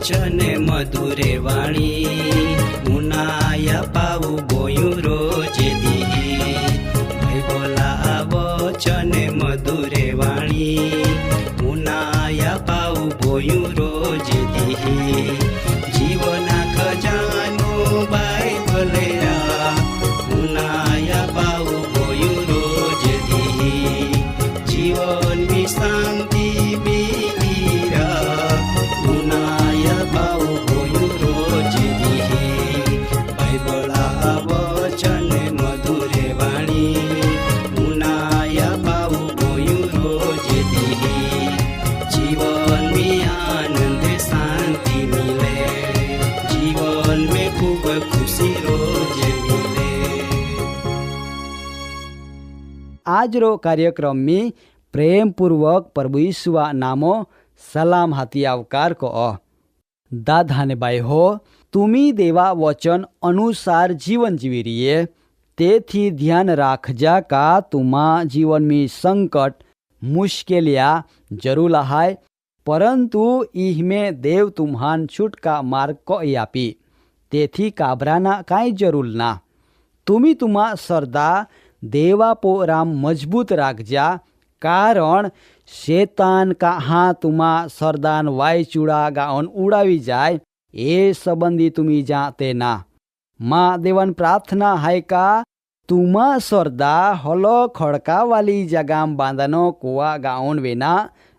વચને મધુરે વાણી મુનાયા પાવું બોયું રોજે દી. ભાઈ બોલા વચને મધુરે વાણી મુનાયા પાવું બોયું રોજે દી. જીવના ખજાનો બાઇબલે મુનાયા પાવું બોયું રોજે દી. જીવનની શાંતિ આજરો કાર્યક્રम में प्रेम पूर्वक प्रभु यीशुआ नामो सलाम हाथी आवकार को दादा ने बाई हो तुमी देवा वचन अनुसार जीवन जीवी रहिए तेथी ध्यान राखजा का तुमा जीवन में संकट मुश्किलिया जरूर आहाय परंतु इहमे देव तुम्हान छुटका मार्ग को आपी तेथी काबराना काई जरूर ना. तुमी तुमा सरदा देवा पोराम मजबूत राखजा कारण शैतान का हाँ तुमा सरदान वाय चूड़ा गाउन उड़ावी जाए ए संबंधी तुमी जाते ना. माँ देवन प्रार्थना है का तुमा सरदा हलो खड़का वाली जगह बांधनो कुआ गाउन वेना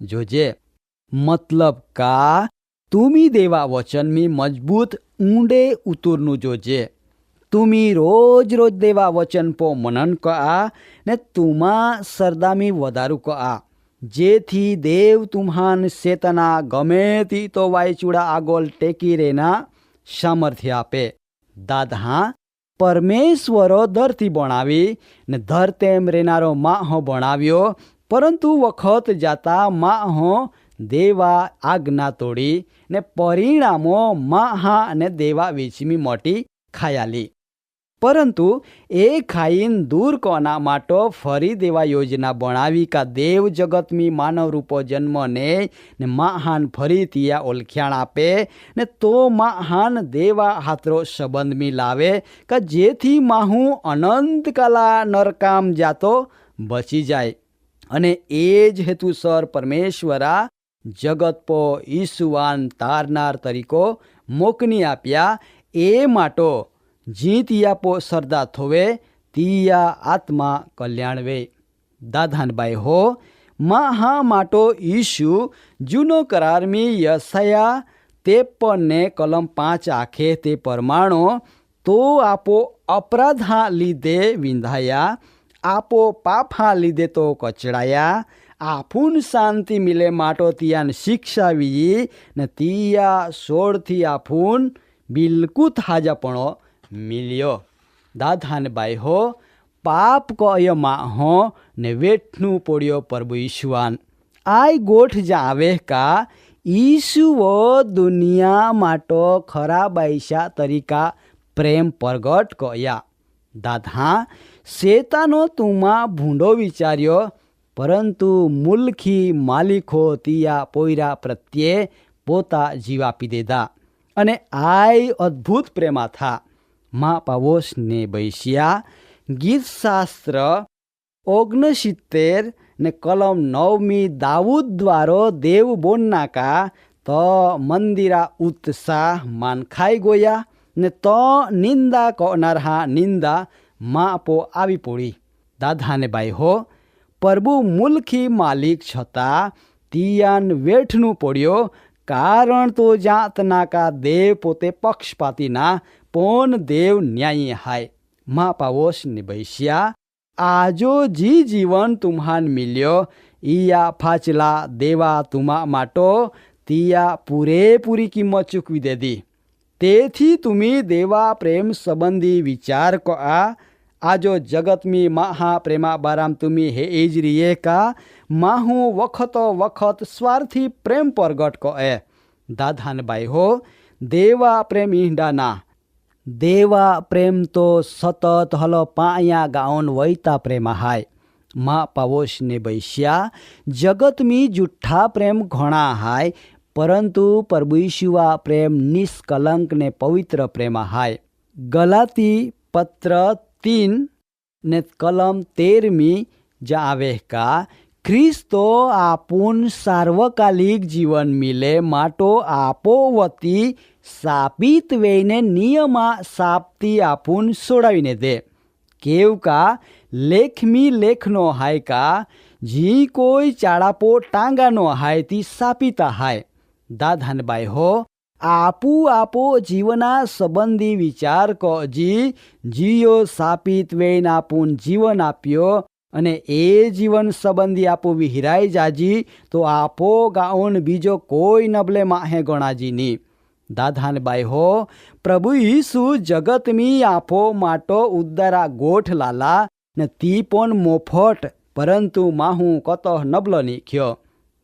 जोजे. मतलब का तुमी देवा वचन में मजबूत ऊंडे उतरनु जोजे. तुमी रोज रोज देवा वचन पो मनन कआ ने तुमा सरदामी वधारू कआ जेथी देव तुम्हान चेतना गमे ती तो वायचूड़ा आगोल टेकी रेना सामर्थ्य आपे. दादा परमेश्वरो धरती बनावी ने धरतेम रेनारो माहो बनाव्यो परंतु वखत जाता माहो देवा आज्ञा तोड़ी ने परिणामो माहा ने देवा विचमी मोटी खायाली. परंतु ए खाइन दूर कोना माटो फरी देवा योजना बनावी का देव जगत में मानव रूपो जन्म ने महान फरी तिया ओलख्याण आपे ने तो महान देवा हाथरो संबंध में लावे का जेथी माहू अनंत काला नरकाम जातो बची जाए. अने एज हेतुसर परमेश्वरा जगत पो ईसुवान तारनार तरीको मोकनी आप्या ए माटो जीतिया पो सरदा थोवे तिया आत्मा कल्याणवे. दाधान बाई हो महा माटो ईशु जूनो करार में यसाया 53 ने कलम 5 आखे ते परमाणो तो आपो अपराधा लीधे विंधाया आपो पापा लीधे तो कचड़ाया आपून शांति मिले माटो तियान शिक्षा वी ने तिया सोड़ थी आपून बिल्कुल हाजापणो मिलियो. दाधान बाई हो पाप को मा हो ने वेठनु पोड़ियो प्रभु ईशुआन आई गोठ जावे का ईशु वो दुनिया माटो खराब ऐसा तरीका प्रेम प्रगट को या. दादा शैतानो तुमा भूंडो विचार्यो परंतु मुल्खी मालिको तिया पोयरा प्रत्ये पोता जीवापी देदा अने आई अद्भुत प्रेमा था. माँ पावोस ने बैसिया गीत शास्त्र 69 ने कलम 9 दाऊद द्वारो देव बोलना का तो मंदिरा उत्साह मान खाई गोया ने तो निंदा को नरहा निंदा माँ पो आवी पोड़ी. दादा ने बाई हो प्रभु मुल्खी मालिक छता तियान वेठनु पड़ियो कारण तो जातना का देव पोते पक्षपाती ना पोन देव न्यायी हाय. माँ पावोस ने बैसिया आजो जी जीवन तुम्हान मिल्यो ઈયા ફાચલા દેવા તુમા માટો તિયા પૂરેપૂરી કિંમત ચૂકવી દીધી. તેથી તુમી દેવા પ્રેમ સંબંધી વિચાર કો આજો જગતમી મહા પ્રેમા બારામ તુમી હે એજ રીએ કા માહુ વખતો વખત સ્વાર્થી પ્રેમ પરગટ કો દાદાન બાઈ હો દેવા પ્રેમ ઈંડાના દેવા પ્રેમ તો સતત હલો પાયા ગાઓન વૈતા પ્રેમ હાય. માં પાવોશને બૈસ્યા જગતમી જુઠ્ઠા પ્રેમ ઘણા હાય, પરંતુ પ્રભુ ઈશુઆ પ્રેમ નિષ્કલંક ને પવિત્ર પ્રેમ હાય. ગલાતી પત્ર 3 ને કલમ 13 જ્યાં આવે કા ખ્રિસ્તો આપૂન સાર્વકાલિક જીવન મિલે માટો આપો વતી સાપિત વેઈને નિયમા સાપતી આપૂન સોડાવીને દે. કેવ કા લેખમી લેખનો હાય કા જી કોઈ ચાળાપો ટાંગાનો હાય તી સાપિતા હાય. દાદાન બાઈ હો આપો જીવના સંબંધી વિચાર કો જી જીયો સાપિત વેઈને આપૂન જીવન આપ્યો અને એ જીવન સંબંધી આપો વિહરાઈ જાજી તો આપો ગાઉન બીજો કોઈ નબલે માહે ગણાજીની. દાદાન બાઈ હો પ્રભુ ઈસુ જગતમી આપો માટો ઉદ્દારા ગોઠ લાલા ને તી પણ મોફટ, પરંતુ માહું કતો નબલો નીખ્યો.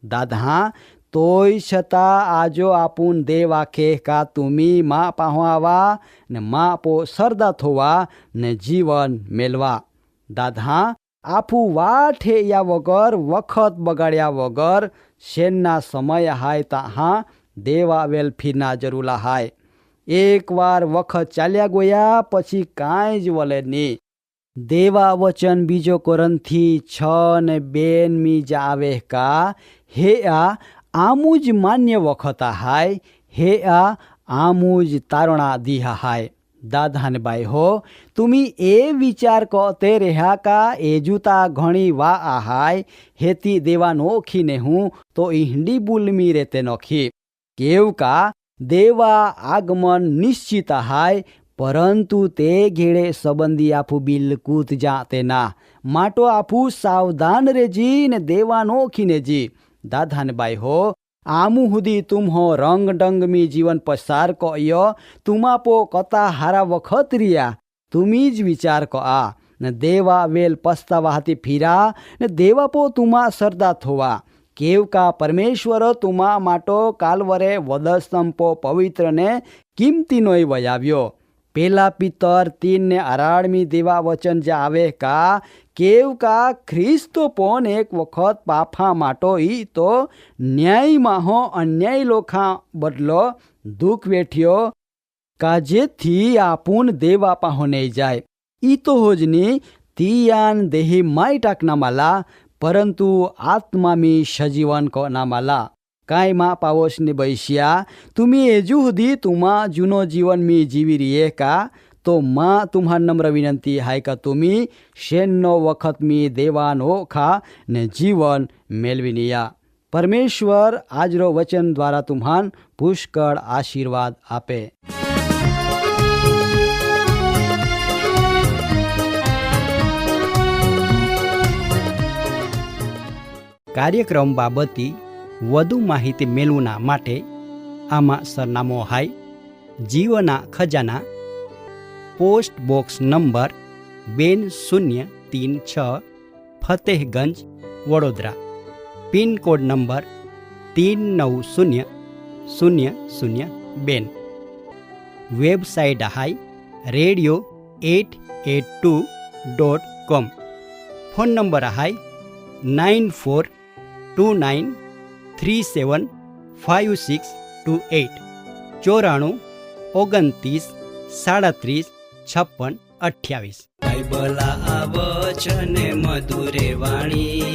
દાદા તોય છતાં આજો આપૂન દેવા કે કા તુમી માં પાહો આવા ને માં પો સરદા થોવા ને જીવન મેલવા. દાદા આફું વાઠે યા વગર વખત બગાડ્યા વગર શેનના સમય હાય તાહા દેવા વેલ ફીરના જરૂલા હાય. એકવાર વખત ચાલ્યા ગયા પછી કાંઈ જ વલે નહીં. દેવા વચન બીજો કોરંથી 6:2 જ આવે કા હે આમું જ માન્ય વખતા હાય, હે આમું જ તારણા દીહા હાય. દાદાન બાઈ હો તુમી એ વિચાર કોતે રહ્યા કા એ જૂતા ઘણી વા આહાય હેતી દેવા નોખીને હું તો ઈંડી બુલમી રેતે નોખી. કેવ કા દેવા આગમન નિશ્ચિત હાય, પરંતુ તે ઘેડે સંબંધી આપું બિલકુત જાતે ના માટો આપું સાવધાન રેજી ને દેવા નોખીને જી. દાદાન બાઈ હો આમું હુદી તુમ હો રંગ ડંગમી જીવન પસાર કયો તુમા પો કતા હારા વખત રિયા તુમી જ વિચાર કો ને દેવા વેલ પસ્તાવા હાથી ફીરા ને દેવા પો તુમા સરદા થોવા. કેવ કા પરમેશ્વર તુમા માટો કાલવરે વદસ્તંપો પવિત્ર ને કિંમતીનોય વયાવ્યો. પેલા પિતર 3:18 દેવા વચન જે આવે કા કેવ કા ખ્રિસ્તો પણ એક વખત પાફા માટો ઈ તો ન્યાયમાં હો અન્યાય લોખા બદલો દુઃખ વેઠ્યો કાજેથી આપૂન દેવા પાહો નહીં જાય. ઈ તો હોજની તિયાન દેહી માય ટાકના માલા, પરંતુ આત્મામી સજીવન કો ના માલા. કાંઈ માં પાવોશને બૈસ્યા તુમી એજુ સુધી તુમા જૂનો જીવન મી જીવી રીએ કા તો માં તુમ્હાર નમ્ર વિનંતી હાય કા તુમી શેનનો વખત મી દેવાનો ખા ને જીવન મેળવીનિયા. પરમેશ્વર આજરો વચન દ્વારા તુમ્હાન પુષ્કળ આશીર્વાદ આપે. કાર્યક્રમ બાબતી વધુ માહિતી મેળવના માટે આમાં સરનામો હાય જીવના ખજાના, post box number 2036 Fatehganj Vadodara, pin code number 390002. Website હાય radio882.com. ફોન નંબર હાય 9429375628 9429375628. બાઇબલા વચન મધુરે વાણી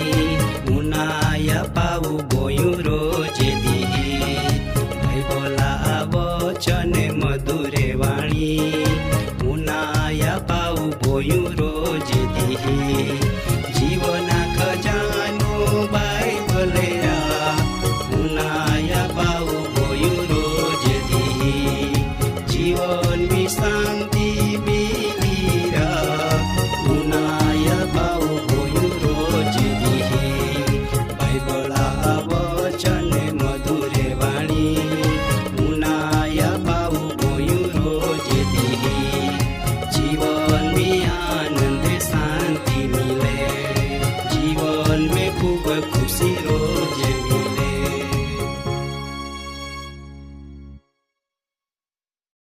મુનાયા પાવું ગોયું રોજે દી. બાઇબલા વચન મધુરે વાણી મુનાયા પાવું ગોયું રોજે દી. જીવના ખજાનો બાઇબલે